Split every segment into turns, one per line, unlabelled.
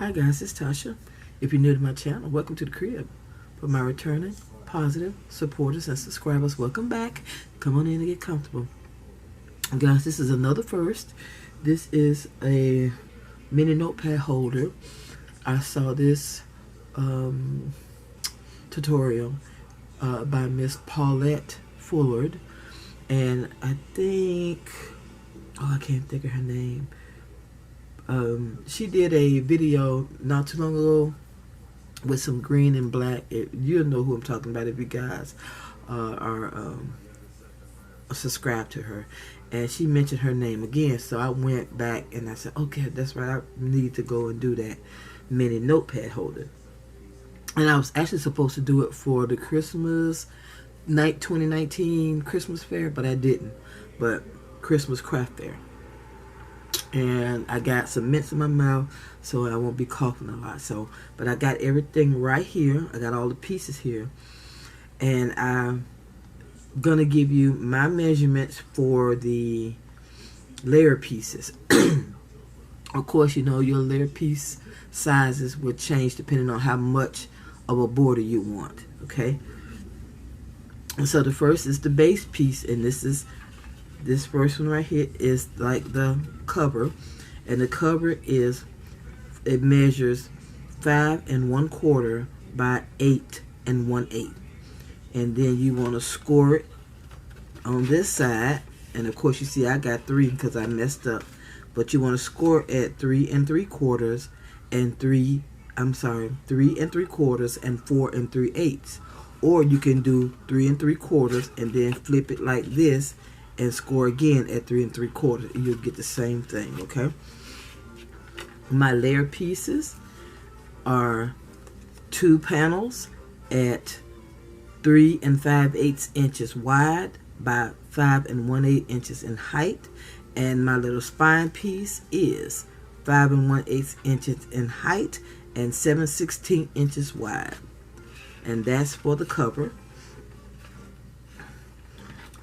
Hi guys, it's Tasha. If you're new to my channel, welcome to the crib. For my returning, positive supporters and subscribers, welcome back. Come on in and get comfortable. Guys, this is another first. This is a mini notepad holder. I saw this tutorial by Miss Paulette Fullard, and I think, I can't think of her name. She did a video not too long ago with some green and black. You'll know who I'm talking about if you guys are subscribed to her. And she mentioned her name again, so I went back and I said, okay, that's right, I need to go and do that mini notepad holder. And I was actually supposed to do it for the Christmas night 2019 Christmas fair, but I didn't. But Christmas craft fair. And I got some mints in my mouth, so I won't be coughing a lot. But I got everything right here. I got all the pieces here, and I'm gonna give you my measurements for the layer pieces. Of course, you know your layer piece sizes will change depending on how much of a border you want. Okay. And so the first is the base piece, and this first one right here is like the cover, and the cover it measures 5 1/4 by 8 1/8, and then you want to score it on this side. And of course, you see I got 3 because I messed up, but you want to score at 3 3/4 and 3 3 3/4 and 4 3/8, or you can do 3 3/4 and then flip it like this and score again at 3 3/4, and you'll get the same thing. Okay. My layer pieces are 2 panels at 3 5/8 inches wide by 5 1/8 inches in height, and my little spine piece is 5 1/8 inches in height and 7/16 inches wide, and that's for the cover.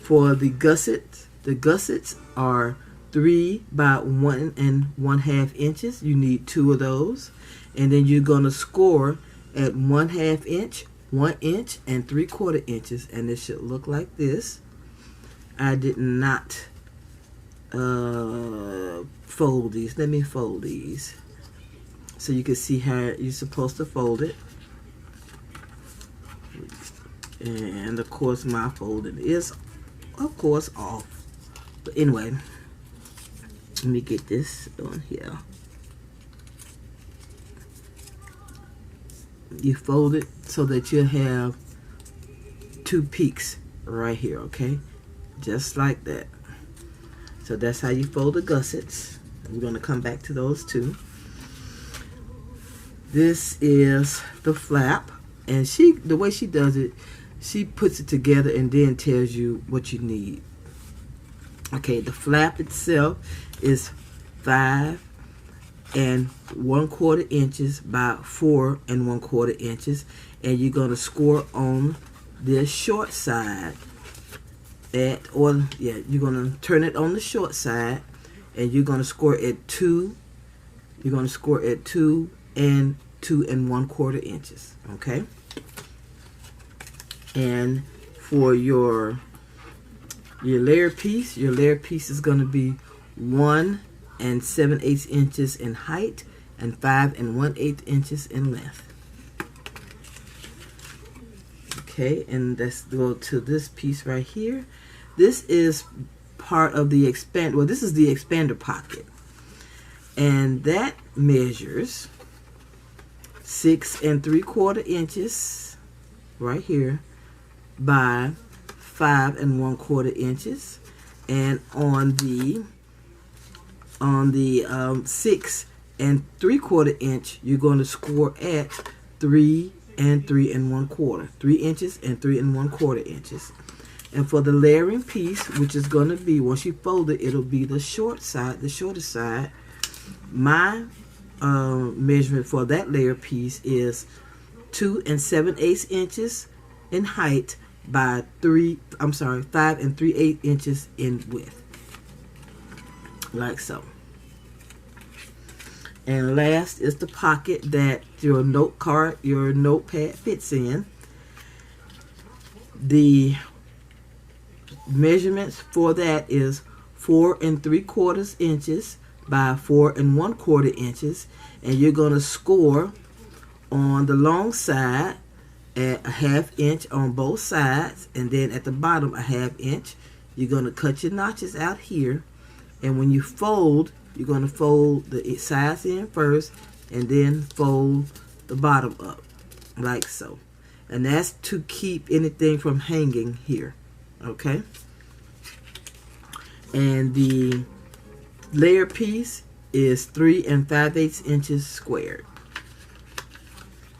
For the gussets are 3 by 1 1/2 inches. You need 2 of those, and then you're gonna score at 1/2 inch, 1 inch, and 3/4 inches, and it should look like this. I did not fold these. Let me fold these so you can see how you're supposed to fold it. And of course, my folding is off. But anyway, let me get this on here. You fold it so that you have 2 peaks right here, okay? Just like that. So that's how you fold the gussets. We're going to come back to those too. This is the flap, and the way she does it, she puts it together and then tells you what you need. Okay, the flap itself is 5 1/4 inches by 4 1/4 inches, and you're going to score on this short side you're going to turn it on the short side, and you're going to score at 2. You're going to score at 2 and 2 1/4 inches. Okay. And for your layer piece is going to be 1 7/8 inches in height and 5 1/8 inches in length. Okay, and let's go to this piece right here. This is part of the this is the expander pocket, and that measures 6 3/4 inches right here by 5 1/4 inches, and on the 6 3/4 inch, you're going to score at 3 3 1/4, 3 inches and 3 1/4 inches. And for the layering piece, which is going to be, once you fold it, it'll be the short side, the shortest side. My measurement for that layer piece is 2 7/8 inches in height by 5 3/8 inches in width, like so. And last is the pocket that your notepad fits in. The measurements for that is 4 3/4 inches by 4 1/4 inches, and you're going to score on the long side at a 1/2 inch on both sides, and then at the bottom a 1/2 inch. You're going to cut your notches out here, and when you fold, you're going to fold the sides in first and then fold the bottom up like so. And that's to keep anything from hanging here, okay? And the layer piece is 3 5/8 inches squared.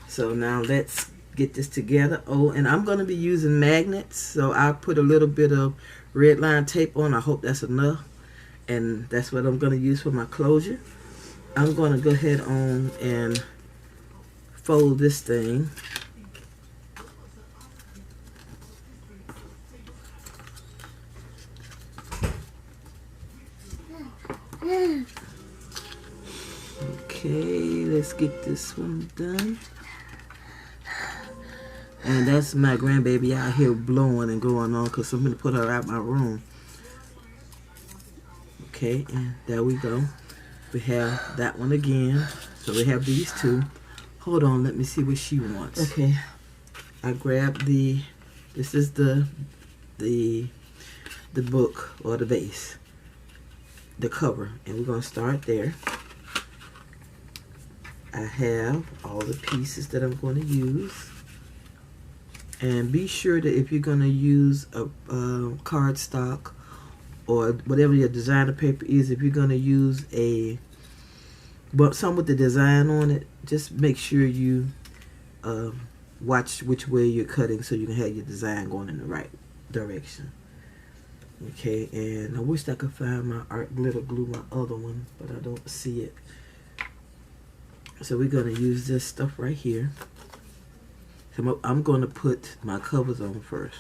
So now let's get this together. Oh, and I'm going to be using magnets, so I'll put a little bit of red line tape on. I hope that's enough. And that's what I'm going to use for my closure. I'm going to go ahead on and fold this thing. Okay, let's get this one done. And that's my grandbaby out here blowing and going on because I'm going to put her out my room. Okay, and there we go. We have that one again. So we have these two. Hold on, let me see what she wants. Okay, I grabbed this is the book or the base, the cover, and we're going to start there. I have all the pieces that I'm going to use. And be sure that if you're going to use a cardstock or whatever your designer paper is, if you're going to use some with the design on it, just make sure you watch which way you're cutting so you can have your design going in the right direction. Okay, and I wish I could find my art glitter glue, my other one, but I don't see it. So we're going to use this stuff right here. So I'm going to put my covers on first.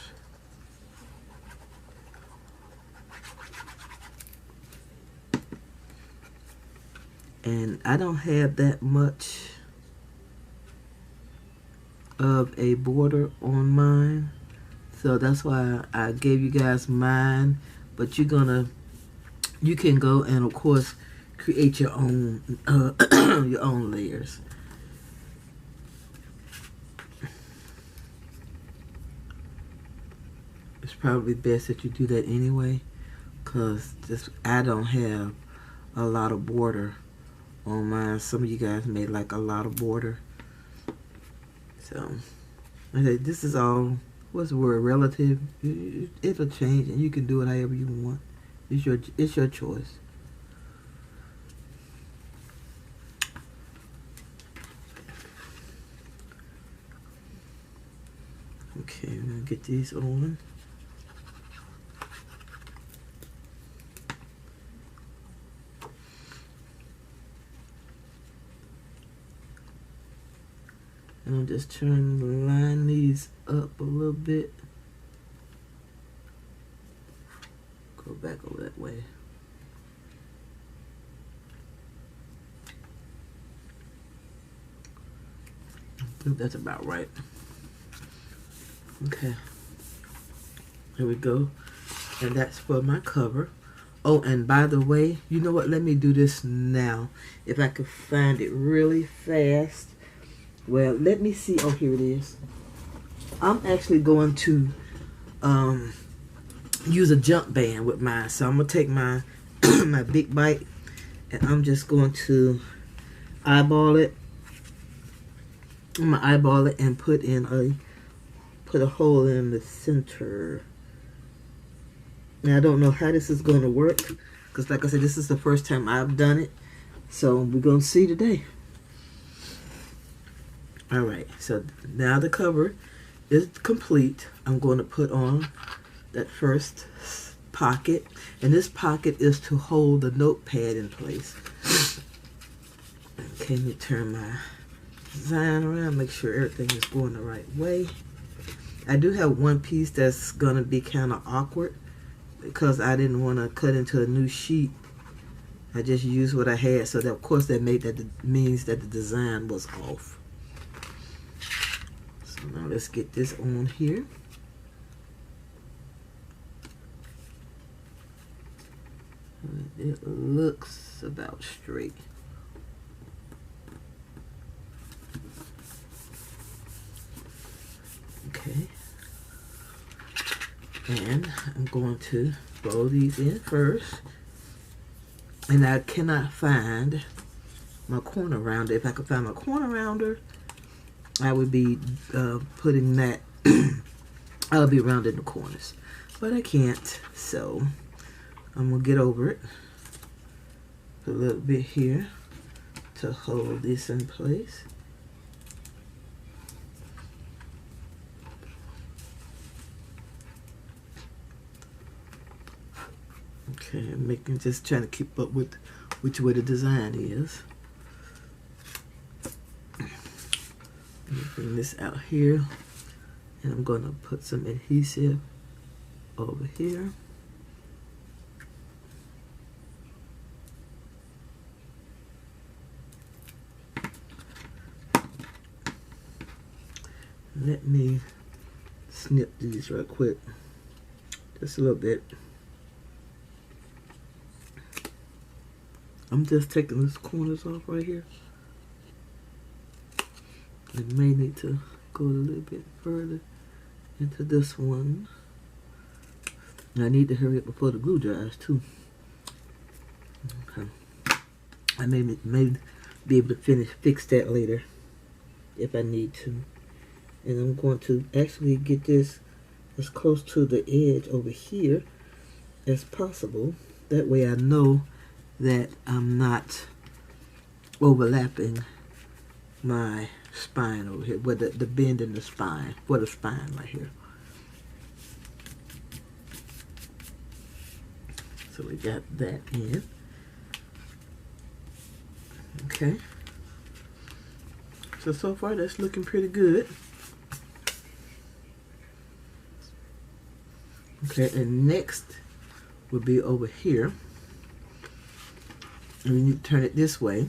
And I don't have that much of a border on mine, so that's why I gave you guys mine. But you can go and of course create your own your own layers. It's probably best that you do that anyway, because I don't have a lot of border on mine. Some of you guys may like a lot of border. So okay, this is all, what's the word, relative. It'll change and you can do it however you want. It's your choice. Okay, I'm gonna get these on. And I'm just trying to line these up a little bit. Go back over that way. I think that's about right. Okay. Here we go. And that's for my cover. Oh, and by the way, you know what? Let me do this now. If I could find it really fast. Well, let me see. Oh, here it is. I'm actually going to use a jump band with mine. So I'm going to take my my big bite and I'm just going to eyeball it. I'm going to eyeball it and put a hole in the center. Now, I don't know how this is going to work because, like I said, this is the first time I've done it. So we're going to see today. Alright, so now the cover is complete. I'm going to put on that first pocket. And this pocket is to hold the notepad in place. Okay, let me turn my design around, make sure everything is going the right way. I do have one piece that's going to be kind of awkward because I didn't want to cut into a new sheet I just used what I had, so that of course that means that the design was off. So now let's get this on here. It looks about straight. Okay. And I'm going to roll these in first. And I cannot find my corner rounder. If I could find my corner rounder, I would be putting that, I would be rounding the corners. But I can't, so I'm going to get over it. Put a little bit here to hold this in place. Okay, I'm just trying to keep up with which way the design is. Bring this out here, and I'm going to put some adhesive over here. Let me snip these real quick, just a little bit. I'm just taking these corners off right here. I may need to go a little bit further into this one. And I need to hurry up before the glue dries too. Okay. I may be able to fix that later if I need to. And I'm going to actually get this as close to the edge over here as possible. That way I know that I'm not overlapping my spine over here, with the bend in the spine, for the spine right here. So we got that in. Okay. So far that's looking pretty good. Okay, and next will be over here. And we need to turn it this way.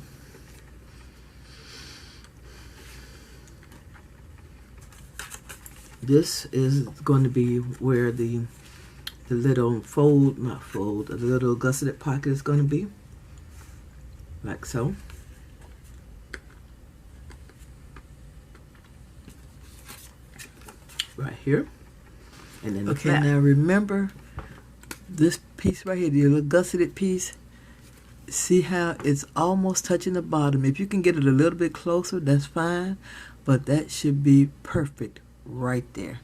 This is going to be where the little the little gusseted pocket is going to be. Like so. Right here. And then okay, now remember this piece right here, the little gusseted piece. See how it's almost touching the bottom. If you can get it a little bit closer, that's fine. But that should be perfect right there.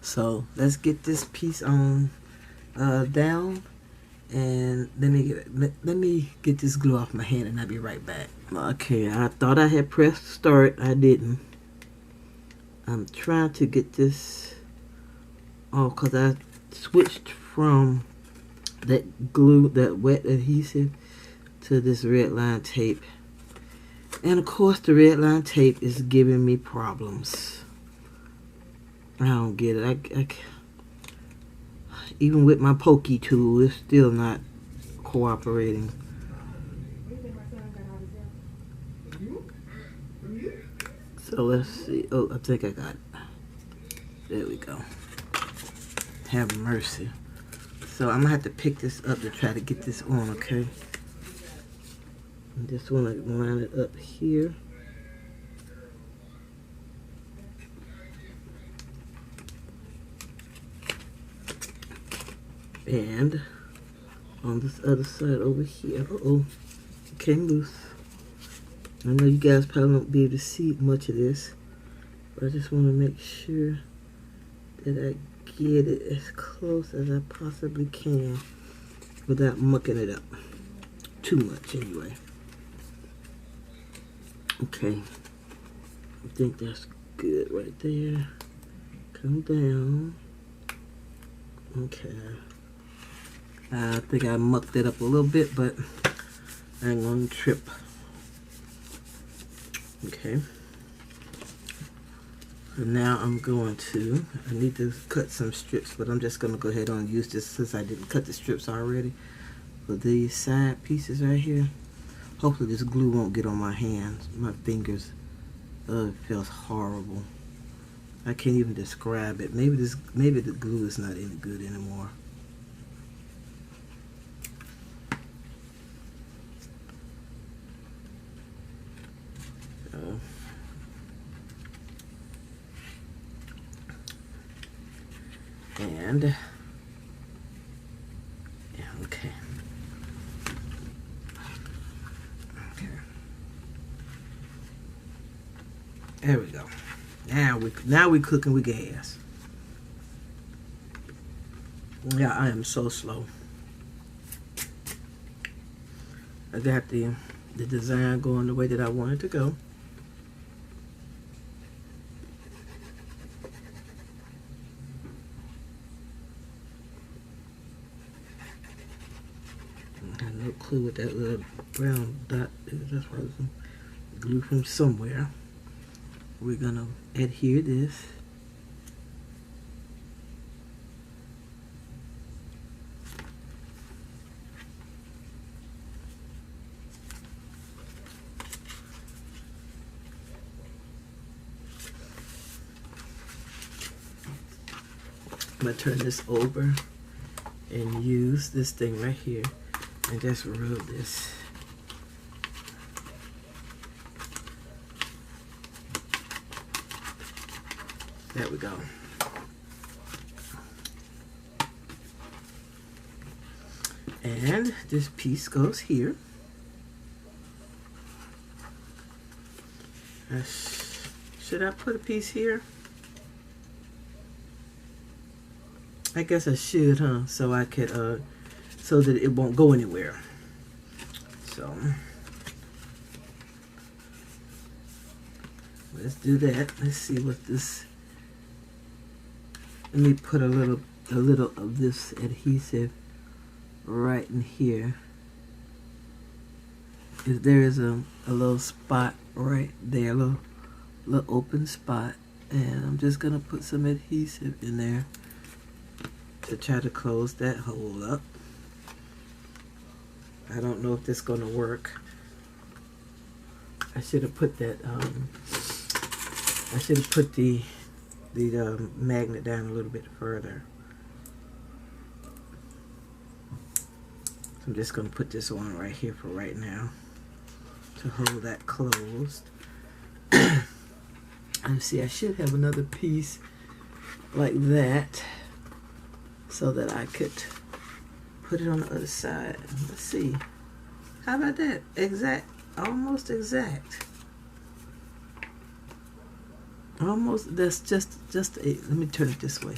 So let's get this piece on down. And let me get this glue off my hand and I'll be right back. Okay, I thought I had pressed start. I didn't. I'm trying to get this off because I switched from that glue, that wet adhesive, to this red line tape. And of course the red line tape is giving me problems. I don't get it. Even with my pokey tool, it's still not cooperating. So let's see. Oh, I think I got it. There we go. Have mercy. So I'm gonna have to pick this up to try to get this on, okay? I just want to line it up here. And on this other side over here. Uh-oh. It came loose. I know you guys probably won't be able to see much of this, but I just want to make sure that I get it as close as I possibly can without mucking it up too much anyway. Okay, I think that's good right there. Come down. Okay, I think I mucked it up a little bit, but I ain't gonna trip. Okay, so now I'm going to, I need to cut some strips, but I'm just gonna go ahead and use this since I didn't cut the strips already. of these side pieces right here. Hopefully this glue won't get on my hands, my fingers. It feels horrible. I can't even describe it. Maybe the glue is not any good anymore. And yeah, okay. There we go. Now we cooking with gas. Yeah, I am so slow. I got the design going the way that I want it to go. I have no clue what that little brown dot is. That's probably some glue from somewhere. We're gonna adhere this. I'm gonna turn this over and use this thing right here and just rub this. There we go. And this piece goes here. Should I put a piece here? I guess I should, huh? So I could, so that it won't go anywhere. So let's do that. Let's see what this. Let me put a little of this adhesive right in here. If there is a little spot right there, a little open spot, and I'm just gonna put some adhesive in there to try to close that hole up. I don't know if this is gonna work. I should have put that. I should have put the magnet down a little bit further. So I'm just going to put this on right here for right now to hold that closed. And see, I should have another piece like that so that I could put it on the other side. Let's see. How about that? Exact, almost exact. Almost, that's just let me turn it this way.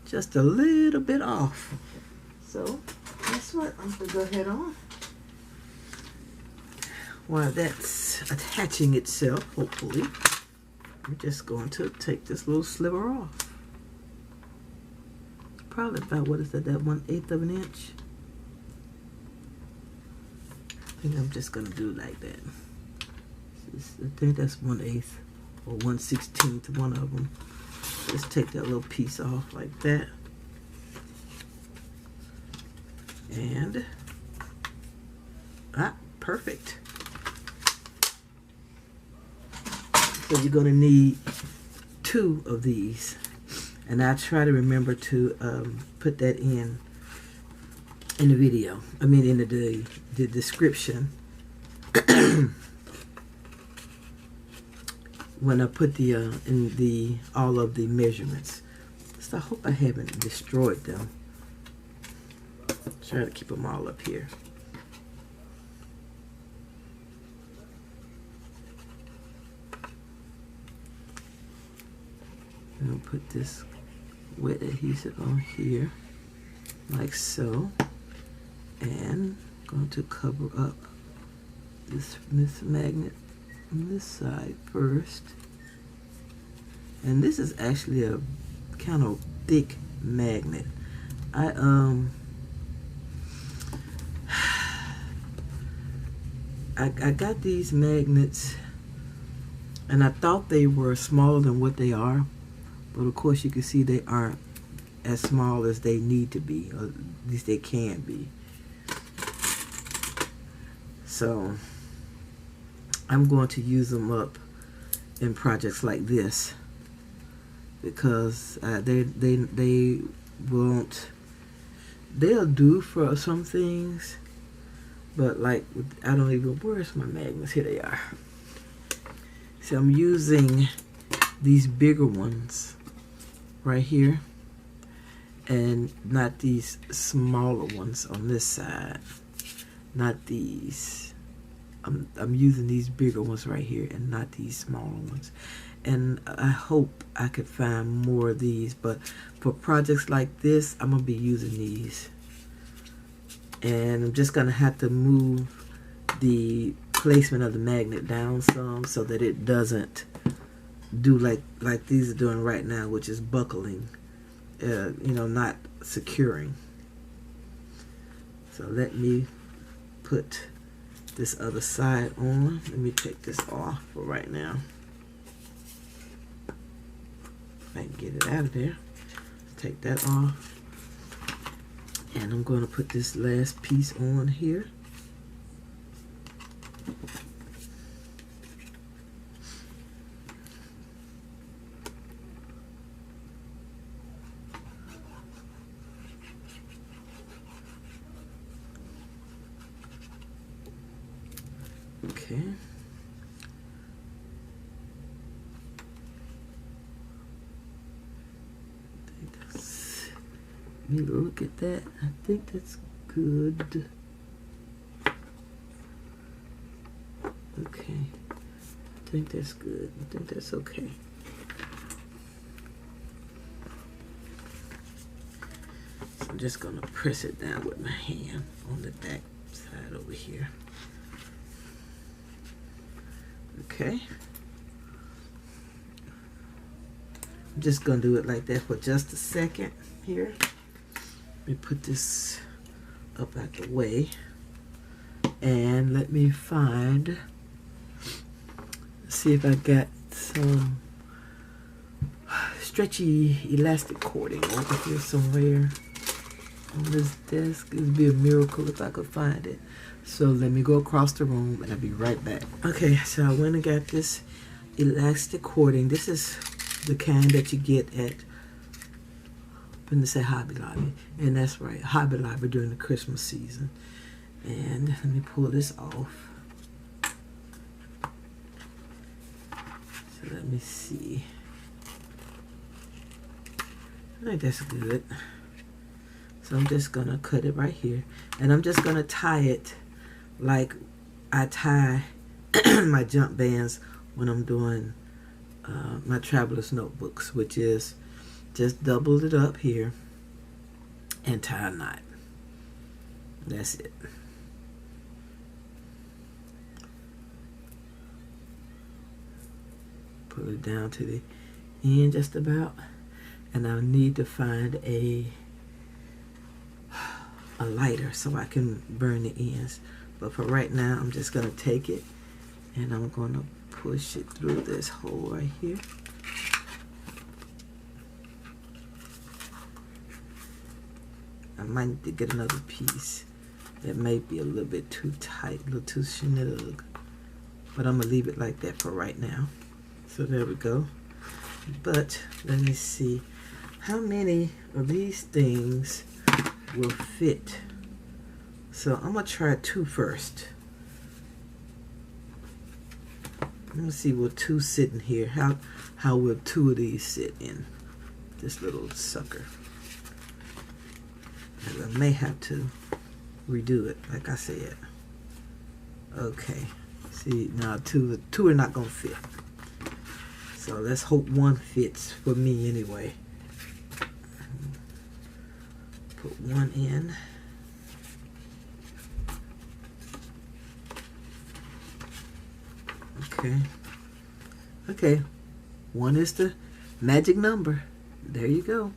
Just a little bit off. So, guess what? I'm going to go ahead on. While that's attaching itself, hopefully, I'm just going to take this little sliver off. It's probably about, what is that 1/8 of an inch? I think I'm just going to do like that. I think that's 1/8 or 1/16, one of them. Just take that little piece off like that. And, perfect. So you're gonna need 2 of these. And I try to remember to put that in the video. I mean in the description. When I put the in all of the measurements. So I hope I haven't destroyed them. Try to keep them all up here. And I'll put this wet adhesive on here, like so. And I'm going to cover up this magnet on this side first. And this is actually a kind of thick magnet. I got these magnets and I thought they were smaller than what they are, but of course you can see they aren't as small as they need to be, or at least they can be. So I'm going to use them up in projects like this, because they won't, they'll do for some things, but like I don't even, where's my magnets? Here they are. So I'm using these bigger ones right here, and not these smaller ones on this side. Not these. I'm using these bigger ones right here and not these smaller ones. And I hope I could find more of these, but for projects like this, I'm gonna be using these. And I'm just gonna have to move the placement of the magnet down some so that it doesn't do like these are doing right now, which is buckling, you know, not securing. So let me put this other side on. Let me take this off for right now. I can get it out of there. Take that off. And I'm going to put this last piece on here. Okay. Let me look at that. I think that's good. Okay. I think that's good. I think that's okay. So I'm just gonna press it down with my hand on the back side over here. Okay. I'm just gonna do it like that for just a second here. Let me put this up out the way, and let me find, see if I got some stretchy elastic cording over here somewhere on this desk. It would be a miracle if I could find it. So let me go across the room and I'll be right back. Okay, so I went and got this elastic cording. This is the kind that you get at, I'm going to say Hobby Lobby, and that's right, Hobby Lobby during the Christmas season. And let me pull this off. So let me see. I think that's good. So I'm just going to cut it right here, and I'm just going to tie it like I tie my jump bands when I'm doing my traveler's notebooks, which is just double it up here and tie a knot. That's it. Pull it down to the end just about, and I'll need to find a lighter so I can burn the ends. But for right now, I'm just gonna take it and I'm gonna push it through this hole right here. I might need to get another piece that may be a little bit too tight, a little too snug, but I'm gonna leave it like that for right now. So there we go. But let me see how many of these things will fit. So I'm gonna try 2 first. Let me see, will 2 sit in here? How will 2 of these sit in this little sucker? And I may have to redo it, like I said. Okay. See, now 2 are not gonna fit. So let's hope 1 fits for me anyway. Put 1 in. Okay. Okay. 1 is the magic number. There you go.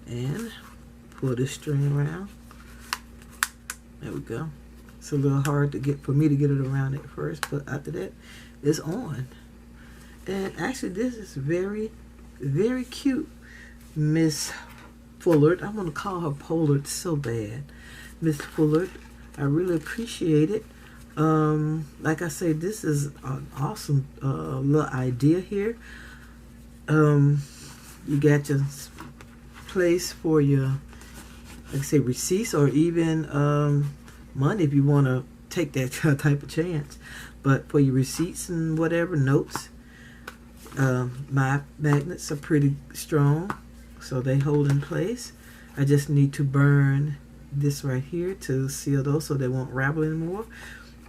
And pull this string around. There we go. It's a little hard to get for me to get it around at first, but after that, it's on. And actually, this is very, very cute, Miss Fullard. I want to call her Pollard so bad. Miss Fullard, I really appreciate it. Like I say, this is an awesome little idea here. You got your place for your, like I say, receipts, or even money if you want to take that type of chance. But for your receipts and whatever, notes, my magnets are pretty strong, so they hold in place. I just need to burn this right here to seal those so they won't ravel anymore.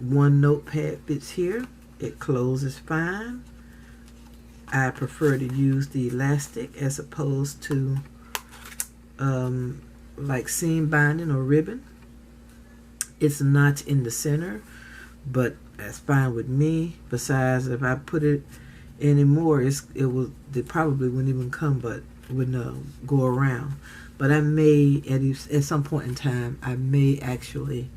One notepad fits here. It closes fine. I prefer to use the elastic as opposed to like seam binding or ribbon. It's not in the center, but that's fine with me. Besides, if I put it anymore, they probably wouldn't even come, but wouldn't go around. But I may, at some point in time, I may actually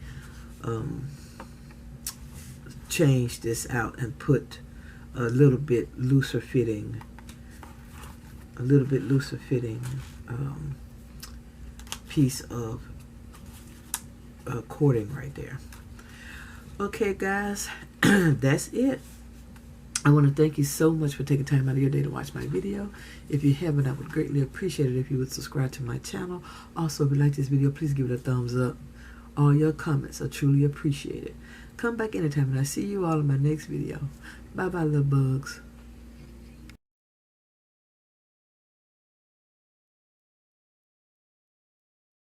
change this out and put a little bit looser fitting, piece of cording right there. Okay, guys, that's it. I want to thank you so much for taking time out of your day to watch my video. If you haven't, I would greatly appreciate it if you would subscribe to my channel. Also, if you like this video, please give it a thumbs up. All your comments are truly appreciated. Come back anytime, and I see you all in my next video. Bye-bye, little bugs.